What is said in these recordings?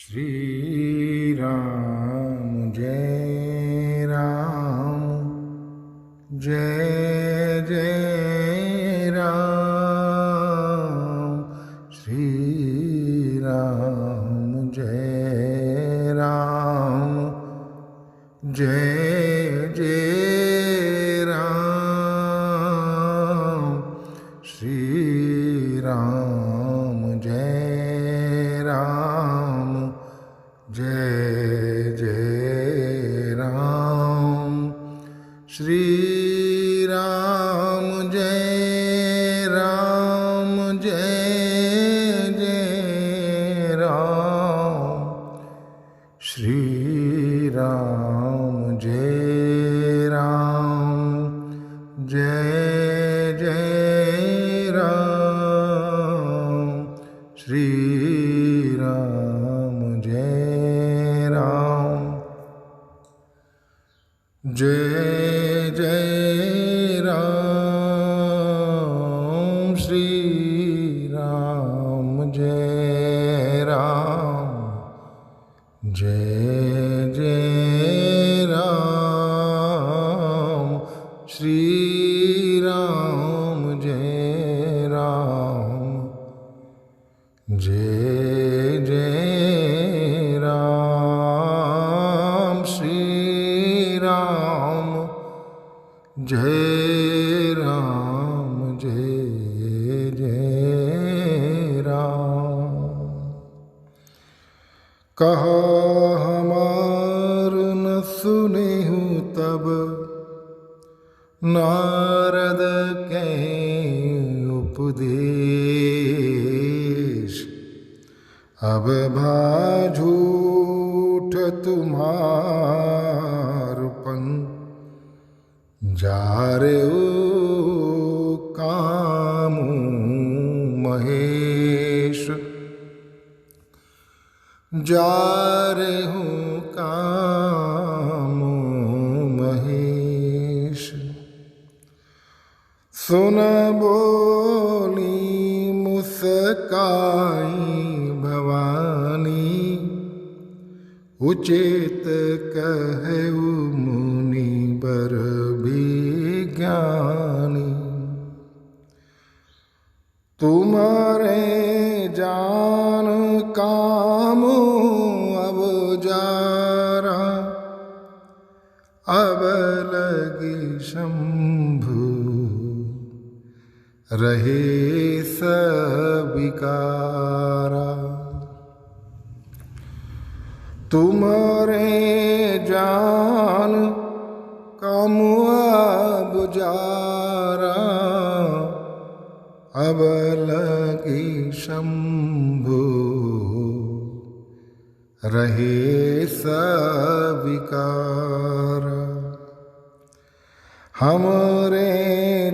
श्री राम जय राम जय जय राम। श्री राम जय राम जय जय राम। श्री राम जय राम जय जय राम। श्री राम जय राम जय जय राम। श्री राम जय राम जय जय राम। श्री राम जय राम जय जय राम। श्री राम जय राम जय जय राम। श्री राम जय राम जय जय राम। श्री राम जय राम जय जय राम। कहा हमार न सुने हूँ तब नारद के उपदेश। अब झूठ तुम्हारपन जा रे ओ कामू महेश। जा रे हूँ कामू महेश। सुन बोली मुस्काई भवानी। उचित कहु मुनि बर विज्ञानी। तुम्हारे जान काम अब जारा। अब लगी शंभु रहे सबिकारा। तुम्हारे जान कम अब जारा। अब लगी शंभु रहे सबिकारा। हमरे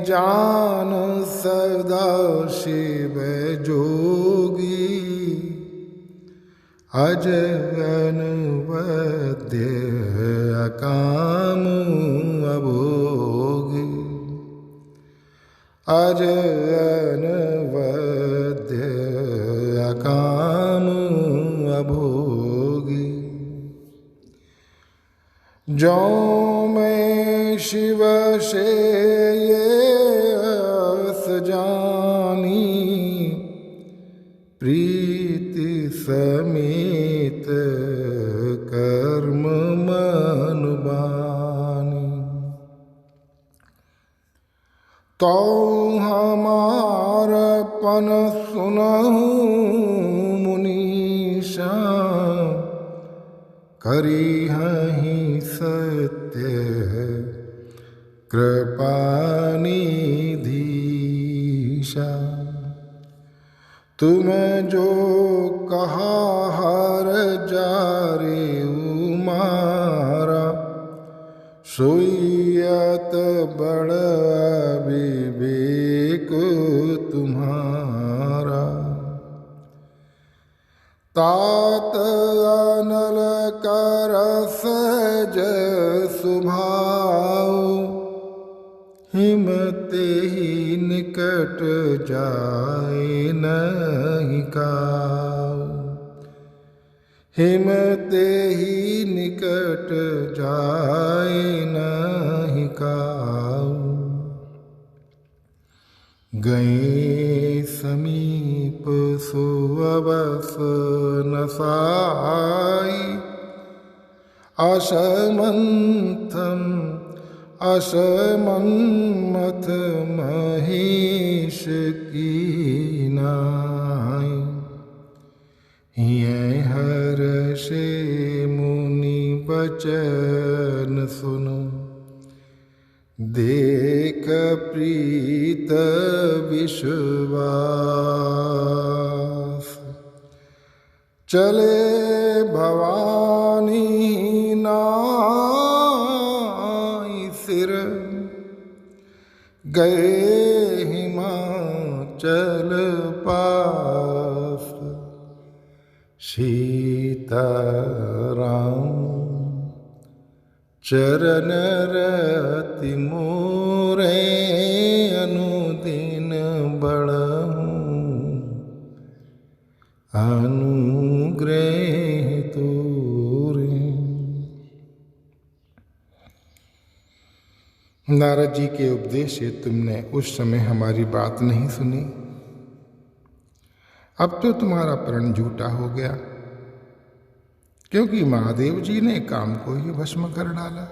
जान सदा शिव जोगी। अज अनवद्य अकाम अभोगी। अज अनवद्य अकाम अभोगी। जो मैं शिव से ये अस जानी। प्रीति समेत कर्म मन बानी। तो हमारपन सुनहु मुनीषा। करी हहीं सत्य कृपानिधीशा। तुम जो कहा हर जारे उमारा। सोयत बड़ विवेक तुम्हारा। तात अनल कर सहज सुभाव। हिमते ही निकट जाए नहीं काऊ। हिम ते ही निकट जाए नहीं काऊ। गए समीप सुअवस न साई। असमंथम असमन्मथ महेश की नाई। ये हर्षे मुनि बचन सुन। देख प्रीत विश्वास। चले भवानी नाई सिर। गए हिमाचल पास। सीताराम चरण रति मोरे अनुदिन बढ़ऊं। अनुग्रह तोरे। नारद जी के उपदेश से तुमने उस समय हमारी बात नहीं सुनी। अब तो तुम्हारा प्रण झूठा हो गया, क्योंकि महादेव जी ने काम को ही भस्म कर डाला।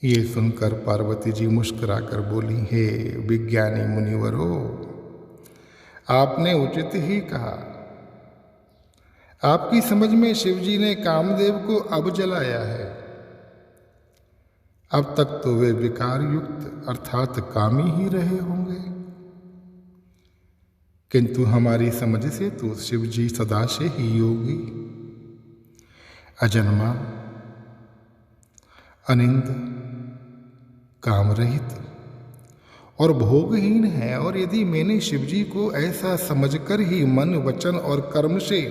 ये सुनकर पार्वती जी मुस्कुराकर बोली, हे विज्ञानी मुनिवरो, आपने उचित ही कहा। आपकी समझ में शिव जी ने कामदेव को अब जलाया है। अब तक तो वे विकार युक्त अर्थात कामी ही रहे होंगे, किंतु हमारी समझ से तो शिव जी सदा से ही योगी, अजन्मा, अनिंद, कामरहित और भोगहीन है। और यदि मैंने शिव जी को ऐसा समझकर ही मन, वचन और कर्म से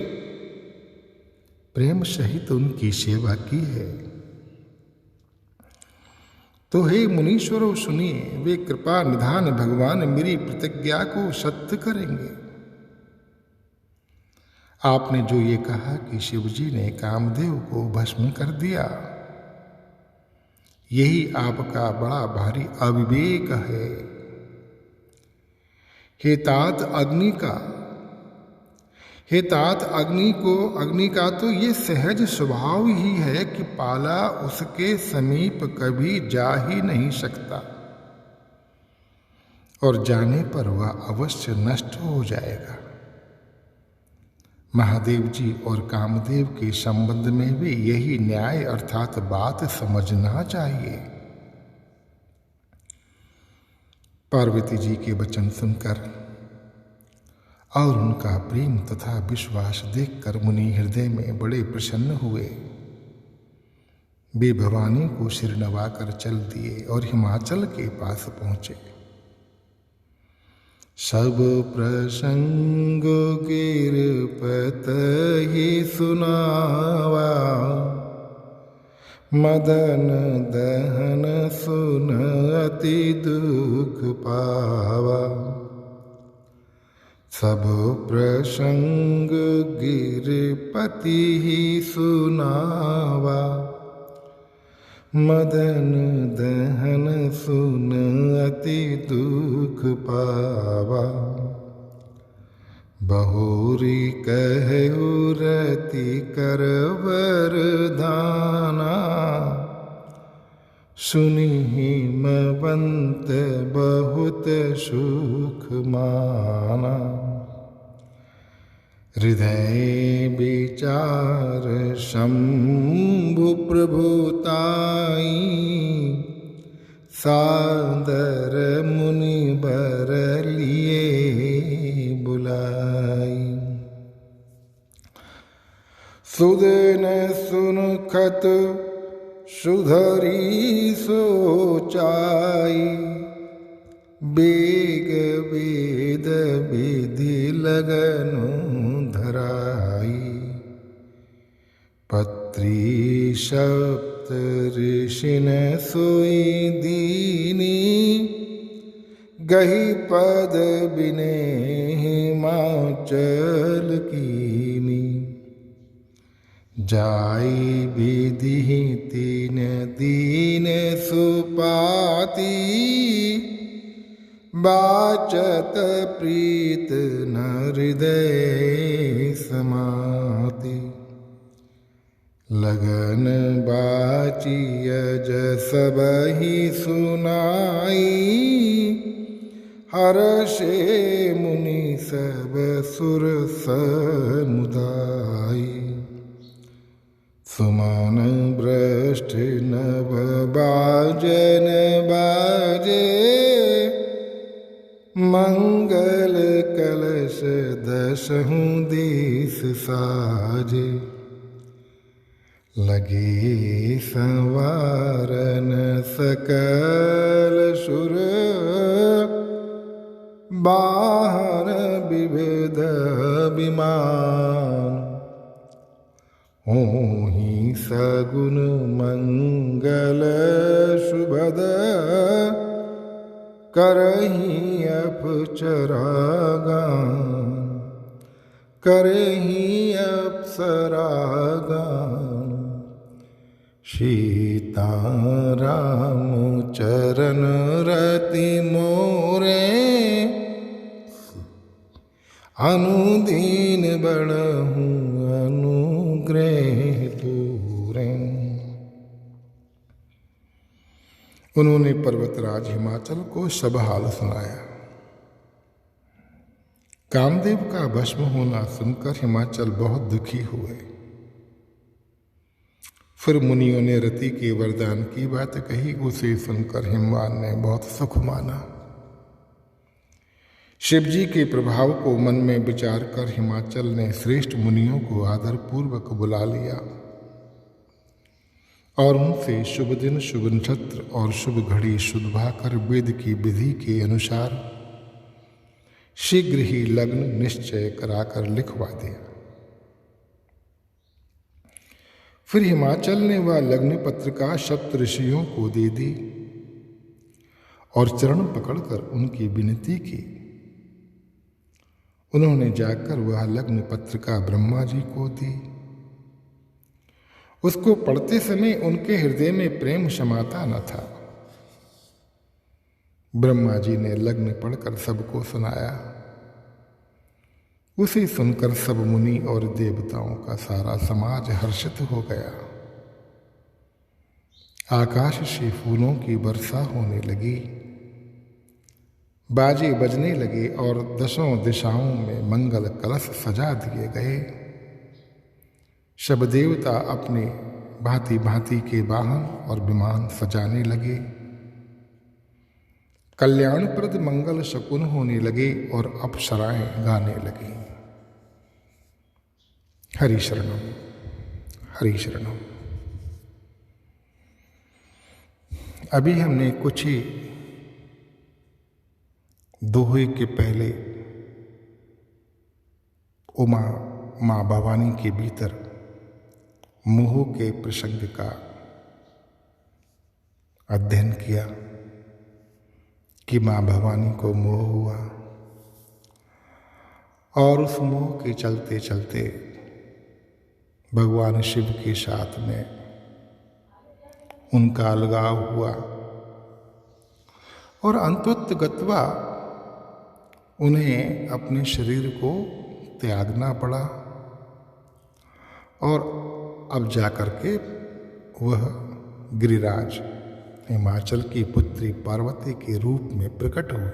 प्रेम सहित उनकी सेवा की है, तो हे मुनीश्वरों सुनिए, वे कृपा निधान भगवान मेरी प्रतिज्ञा को सत्य करेंगे। आपने जो ये कहा कि शिव जी ने कामदेव को भस्म कर दिया, यही आपका बड़ा भारी अविवेक है। हे तात अग्नि का तो ये सहज स्वभाव ही है कि पाला उसके समीप कभी जा ही नहीं सकता, और जाने पर वह अवश्य नष्ट हो जाएगा। महादेव जी और कामदेव के संबंध में भी यही न्याय अर्थात बात समझना चाहिए। पार्वती जी के वचन सुनकर और उनका प्रेम तथा विश्वास देखकर मुनि हृदय में बड़े प्रसन्न हुए। वे भवानी को सिर नवाकर चल दिए और हिमाचल के पास पहुंचे। सब प्रसंग गिरपत ही सुनावा। मदन दहन सुन अति दुख पावा। सब प्रसंग गिरपति ही सुनावा। मदन दहन सुन अति दुख पावा। बहुरी कहु रति कर वरदाना। सुनि हिमवंत बहुत सुख माना। हृदय विचार शंभु प्रभुताई। सादर मुनि बर लिए बुलाई। सुदन सुनखत सुधरी सोचाई। बेग वेद विधि लगनु धराई। पत्री सप्त ऋषिन सोई दीनी। गही पद बिने हिमाचल कीनी। जाई विधि तीन दीन सुपाती, बाचत प्रीत न हृदय समाति। लगन बाचियज सबहि सुनाई, हर्षे मुनि सब सुर समुदाय। सुमन भ्रष्ट नभ बाजन बाजे, मंगल कलश दशहु दिस साजे। लगे संवारन सकल सुर, बाहर विविध विमान। होहि सगुन मंगल शुभद, करहि अपचरा गान। करहि अप्सरा गान। सीता राम चरण रति मोरे, अनुदीन बढ़हु अनुग्रह पूरे। उन्होंने पर्वतराज हिमाचल को सब हाल सुनाया। कामदेव का भस्म होना सुनकर हिमाचल बहुत दुखी हुए। फिर मुनियों ने रति के वरदान की बात कही। उसे सुनकर हिमवान ने बहुत सुख माना। शिवजी के प्रभाव को मन में विचार कर हिमाचल ने श्रेष्ठ मुनियों को आदरपूर्वक बुला लिया और उनसे शुभ दिन, शुभ नक्षत्र और शुभ घड़ी शुद्धभाकर वेद की विधि के अनुसार शीघ्र ही लग्न निश्चय कराकर लिखवा दिया। फिर हिमाचल ने वह लग्न पत्रिका सप्तऋषियों को दे दी और चरण पकड़कर उनकी विनती की। उन्होंने जाकर वह लग्न पत्रिका ब्रह्मा जी को दी। उसको पढ़ते समय उनके हृदय में प्रेम समाता न था। ब्रह्मा जी ने लग्न पढ़कर सबको सुनाया। उसे सुनकर सब मुनि और देवताओं का सारा समाज हर्षित हो गया। आकाश से फूलों की वर्षा होने लगी, बाजे बजने लगे और दशों दिशाओं में मंगल कलश सजा दिए गए। सब देवता अपने भांति भांति के वाहन और विमान सजाने लगे। कल्याणप्रद मंगल शकुन होने लगे और अप्सराएं गाने लगी। हरि शरणम, हरि शरणम। अभी हमने कुछ ही दोहे के पहले उमा माँ भवानी के भीतर मोह के प्रसंग का अध्ययन किया कि माँ भवानी को मोह हुआ और उस मोह के चलते चलते भगवान शिव के साथ में उनका अलगाव हुआ और अंतोत्गत्वा उन्हें अपने शरीर को त्यागना पड़ा और अब जाकर के वह गिरिराज हिमाचल की पुत्री पार्वती के रूप में प्रकट हुए।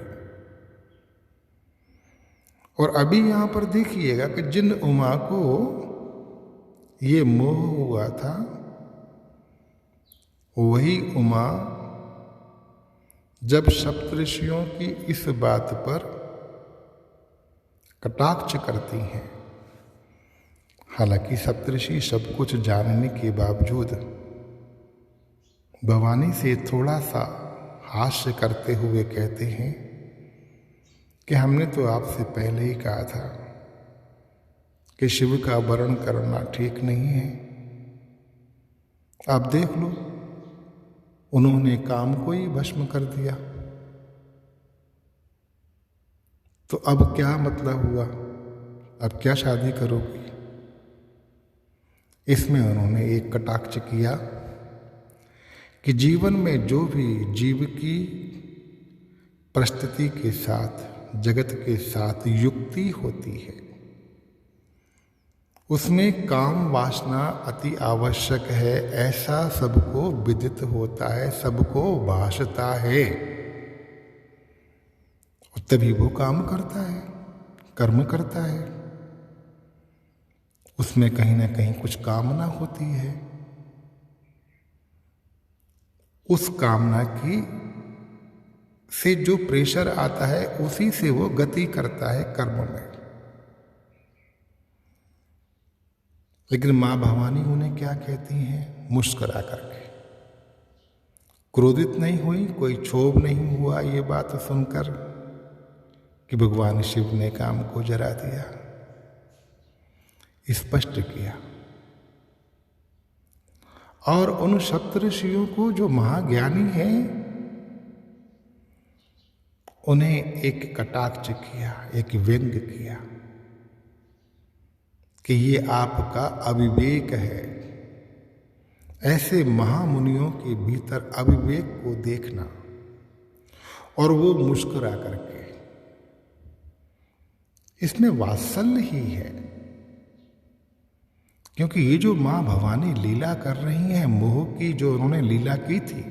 और अभी यहाँ पर देखिएगा कि जिन उमा को ये मोह हुआ था वही उमा जब सप्तऋषियों की इस बात पर कटाक्ष करती हैं, हालांकि सप्तऋषि सब कुछ जानने के बावजूद भवानी से थोड़ा सा हास्य करते हुए कहते हैं कि हमने तो आपसे पहले ही कहा था कि शिव का वर्ण करना ठीक नहीं है। आप देख लो, उन्होंने काम को ही भस्म कर दिया, तो अब क्या मतलब हुआ? अब क्या शादी करोगी? इसमें उन्होंने एक कटाक्ष किया कि जीवन में जो भी जीव की परिस्थिति के साथ, जगत के साथ युक्ति होती है, उसमें काम वासना अति आवश्यक है, ऐसा सबको विदित होता है, सबको भासता है, तभी वो काम करता है, कर्म करता है। उसमें कहीं ना कहीं कुछ कामना होती है, उस कामना की से जो प्रेशर आता है उसी से वो गति करता है कर्म में। लेकिन मां भवानी उन्हें क्या कहती हैं? मुस्कुरा करके, क्रोधित नहीं हुई, कोई क्षोभ नहीं हुआ ये बात सुनकर कि भगवान शिव ने काम को जरा दिया। स्पष्ट किया और उन सप्तऋषियों को जो महाज्ञानी हैं उन्हें एक कटाक्ष किया, एक व्यंग किया कि ये आपका अविवेक है। ऐसे महामुनियों के भीतर अविवेक को देखना। और वो मुस्कुरा करके, इसमें वात्सल्य ही है, क्योंकि ये जो मां भवानी लीला कर रही हैं, मोह की जो उन्होंने लीला की थी,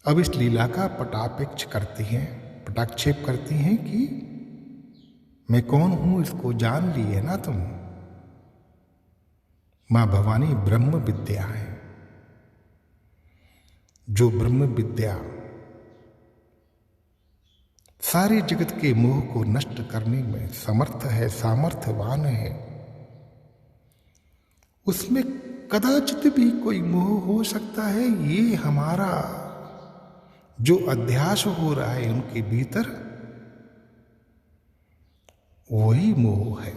अब इस लीला का पटापेक्ष करती हैं, पटाक्षेप करती हैं कि मैं कौन हूं इसको जान लिए ना तुम। मां भवानी ब्रह्म विद्या है, जो ब्रह्म विद्या सारे जगत के मोह को नष्ट करने में समर्थ है, सामर्थ्यवान है। उसमें कदाचित भी कोई मोह हो सकता है। ये हमारा जो अध्यास हो रहा है उनके भीतर, वही मोह है,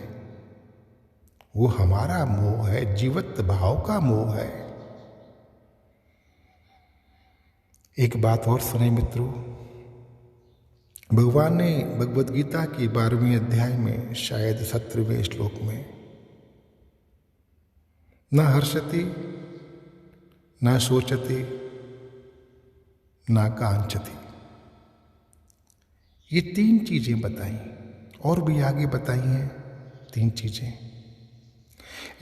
वो हमारा मोह है, जीवत भाव का मोह है। एक बात और सुने मित्रों, भगवान ने भगवद गीता की 12वें अध्याय में शायद 17वें श्लोक में न हर्षति न शोचति न कांचति, ये 3 चीजें बताई, और भी आगे बताई हैं 3 चीजें।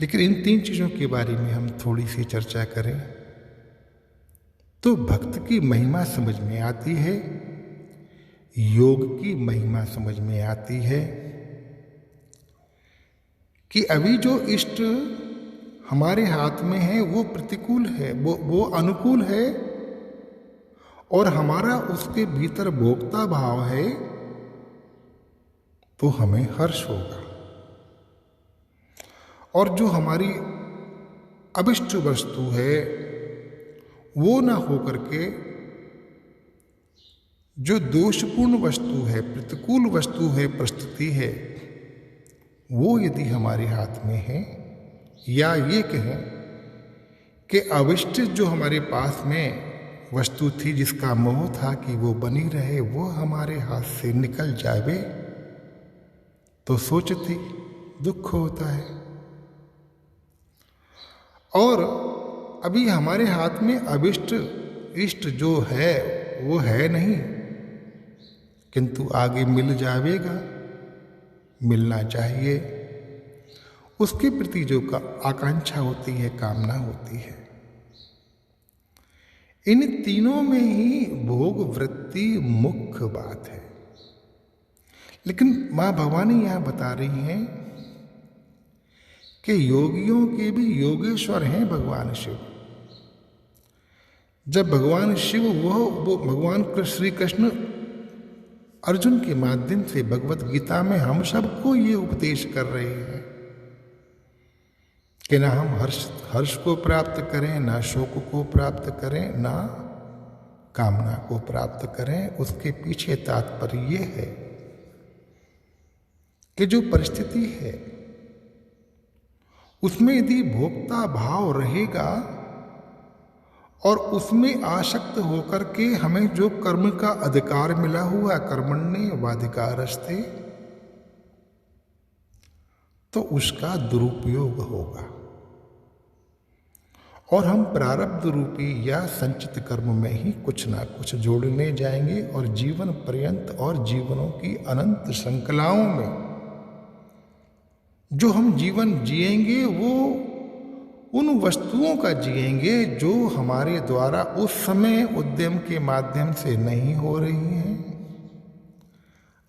लेकिन इन 3 चीजों के बारे में हम थोड़ी सी चर्चा करें तो भक्त की महिमा समझ में आती है, योग की महिमा समझ में आती है कि अभी जो इष्ट हमारे हाथ में है वो प्रतिकूल है, वो अनुकूल है, और हमारा उसके भीतर भोक्ता भाव है, तो हमें हर्ष होगा। और जो हमारी अभिष्ट वस्तु है वो ना होकर के जो दोषपूर्ण वस्तु है, प्रतिकूल वस्तु है, परिस्थिति है, वो यदि हमारे हाथ में है, या ये कहें कि अविष्ट जो हमारे पास में वस्तु थी जिसका मोह था कि वो बनी रहे, वो हमारे हाथ से निकल जावे तो सोचती दुख होता है। और अभी हमारे हाथ में अभिष्ट इष्ट जो है वो है नहीं, किंतु आगे मिल जाएगा, मिलना चाहिए, उसके प्रति जो आकांक्षा होती है, कामना होती है। इन तीनों में ही भोग वृत्ति मुख्य बात है। लेकिन मां भवानी यहां बता रही हैं कि योगियों के भी योगेश्वर हैं भगवान शिव। जब भगवान शिव वो भगवान श्री कृष्ण अर्जुन के माध्यम से भगवत गीता में हम सबको ये उपदेश कर रहे हैं कि ना हम हर्ष को प्राप्त करें, ना शोक को प्राप्त करें, ना कामना को प्राप्त करें। उसके पीछे तात्पर्य ये है कि जो परिस्थिति है उसमें यदि भोक्ता भाव रहेगा और उसमें आसक्त होकर के हमें जो कर्म का अधिकार मिला हुआ, कर्मण्येवाधिकारस्ते, तो उसका दुरुपयोग होगा और हम प्रारब्ध रूपी या संचित कर्म में ही कुछ ना कुछ जोड़ने जाएंगे और जीवन पर्यंत और जीवनों की अनंत श्रृंखलाओं में जो हम जीवन जिएंगे वो उन वस्तुओं का जिएंगे जो हमारे द्वारा उस समय उद्यम के माध्यम से नहीं हो रही हैं,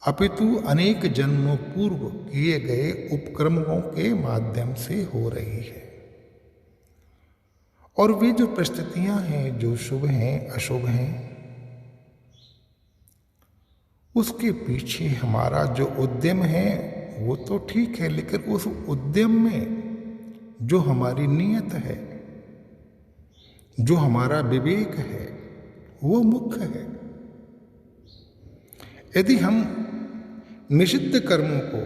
अपितु अनेक जन्मों पूर्व किए गए उपक्रमों के माध्यम से हो रही है। और वे जो परिस्थितियां हैं जो शुभ हैं अशुभ हैं, उसके पीछे हमारा जो उद्यम है वो तो ठीक है, लेकिन उस उद्यम में जो हमारी नीयत है, जो हमारा विवेक है, वो मुख्य है। यदि हम निषिद्ध कर्मों को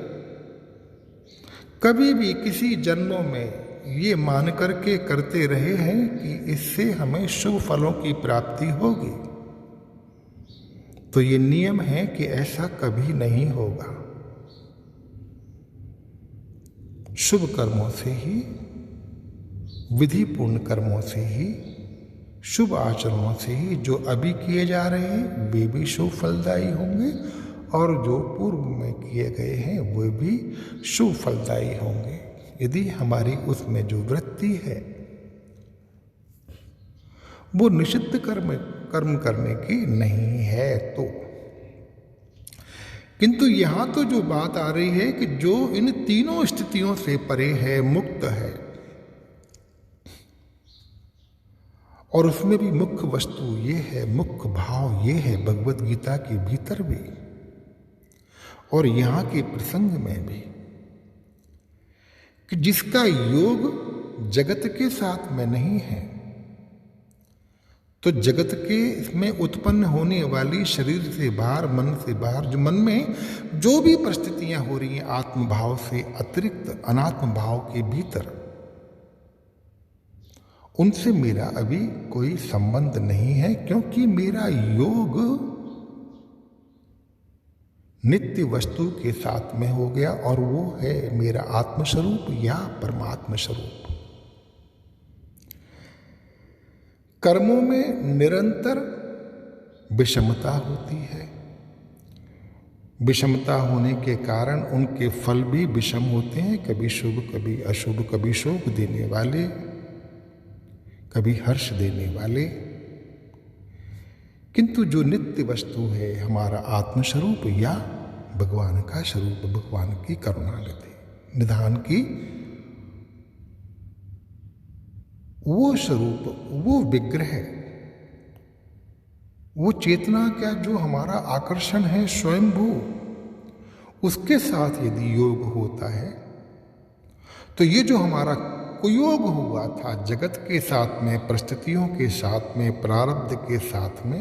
कभी भी किसी जन्मों में ये मान करके करते रहे हैं कि इससे हमें शुभ फलों की प्राप्ति होगी, तो ये नियम है कि ऐसा कभी नहीं होगा। शुभ कर्मों से ही, विधिपूर्ण कर्मों से ही, शुभ आचरणों से ही जो अभी किए जा रहे हैं वे भी शुभ फलदायी होंगे और जो पूर्व में किए गए हैं वे भी शुभ फलदायी होंगे, यदि हमारी उसमें जो वृत्ति है वो निषिद्ध कर्म करने की नहीं है। तो किंतु यहां तो जो बात आ रही है कि जो इन तीनों स्थितियों से परे है, मुक्त है, और उसमें भी मुख्य वस्तु ये है, मुख्य भाव ये है भगवत गीता के भीतर भी और यहाँ के प्रसंग में भी, कि जिसका योग जगत के साथ में नहीं है, तो जगत के इसमें उत्पन्न होने वाली शरीर से बाहर, मन से बाहर, जो मन में जो भी परिस्थितियां हो रही हैं आत्म भाव से अतिरिक्त अनात्म भाव के भीतर, उनसे मेरा अभी कोई संबंध नहीं है, क्योंकि मेरा योग नित्य वस्तु के साथ में हो गया और वो है मेरा आत्मस्वरूप या परमात्म स्वरूप। कर्मों में निरंतर विषमता होती है, विषमता होने के कारण उनके फल भी विषम होते हैं, कभी शुभ कभी अशुभ, कभी शोक देने वाले कभी हर्ष देने वाले। किंतु जो नित्य वस्तु है हमारा आत्मस्वरूप या भगवान का स्वरूप, भगवान की करुणानिधि निधान की वो स्वरूप, वो विग्रह, वो चेतना क्या जो हमारा आकर्षण है स्वयंभू, उसके साथ यदि योग होता है तो ये जो हमारा कुयोग हुआ था जगत के साथ में, परिस्थितियों के साथ में, प्रारब्ध के साथ में,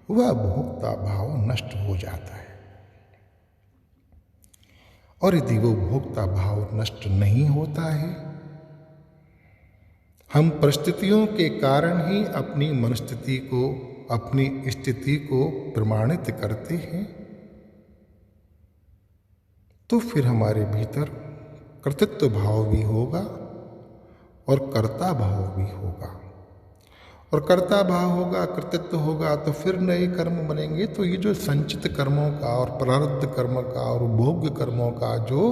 वह भोक्ता भाव नष्ट हो जाता है। और यदि वो भोक्ता भाव नष्ट नहीं होता है, हम परिस्थितियों के कारण ही अपनी मनस्थिति को, अपनी स्थिति को प्रमाणित करते हैं, तो फिर हमारे भीतर कर्तृत्व भाव भी होगा और कर्ता भाव भी होगा। और कर्ता भाव होगा, कर्तृत्व होगा, तो फिर नए कर्म बनेंगे। तो ये जो संचित कर्मों का और प्रारब्ध कर्म का और भोग्य कर्मों का जो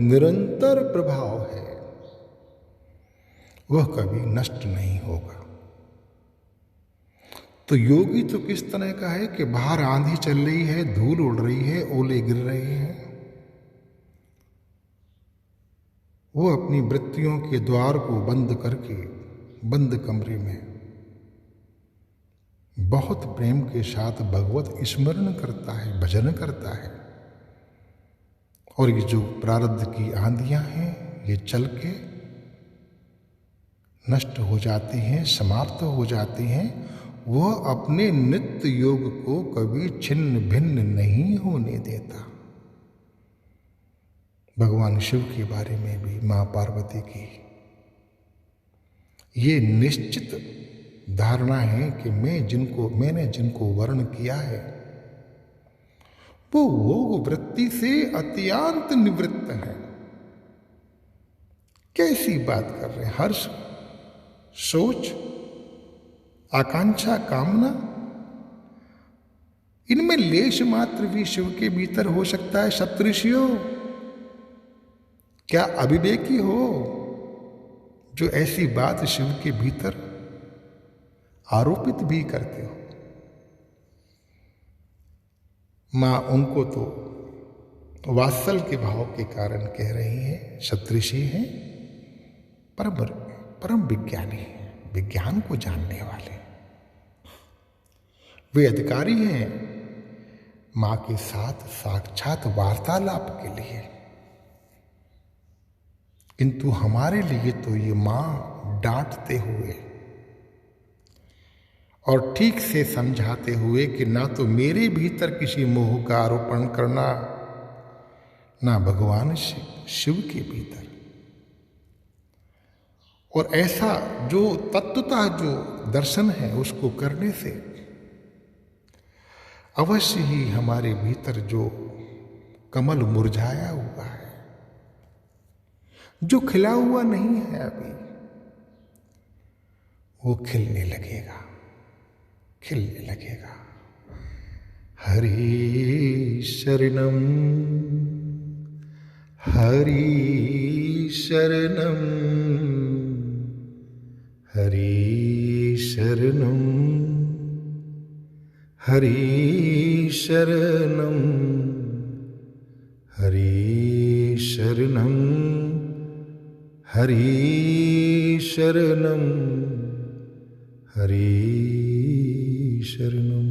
निरंतर प्रभाव है वह कभी नष्ट नहीं होगा। तो योगी तो किस तरह का है कि बाहर आंधी चल रही है, धूल उड़ रही है, ओले गिर रहे हैं, वो अपनी वृत्तियों के द्वार को बंद करके बंद कमरे में बहुत प्रेम के साथ भगवत स्मरण करता है, भजन करता है। और ये जो प्रारब्ध की आंधियां हैं ये चल के नष्ट हो जाती हैं, समाप्त हो जाती हैं। वह अपने नित्य योग को कभी छिन्न भिन्न नहीं होने देता। भगवान शिव के बारे में भी, मां पार्वती की ये निश्चित धारणा है कि मैंने जिनको वर्ण किया है वो भोग वृत्ति से अत्यंत निवृत्त है। कैसी बात कर रहे हैं? हर्ष, सोच, आकांक्षा, कामना, इनमें लेश मात्र भी शिव के भीतर हो सकता है? सप्तऋषियों, क्या अविवेकी हो जो ऐसी बात शिव के भीतर आरोपित भी करते हो? मां उनको तो वात्सल के भाव के कारण कह रही हैं, सप्तऋषि हैं, परम विज्ञानी हैं, विज्ञान को जानने वाले, वे अधिकारी हैं मां के साथ साक्षात वार्तालाप के लिए। किंतु हमारे लिए तो ये मां डांटते हुए और ठीक से समझाते हुए कि ना तो मेरे भीतर किसी मोह का आरोपण करना, ना भगवान शिव के भीतर, और ऐसा जो तत्वतः जो दर्शन है उसको करने से अवश्य ही हमारे भीतर जो कमल मुरझाया हुआ है, जो खिला हुआ नहीं है अभी, वो खिलने लगेगा, खिलने लगेगा। हरि शरणम, हरि शरणम, हरि शरणम, हरि शरणम, हरि शरणम, हरि शरणम, हरि शरणम।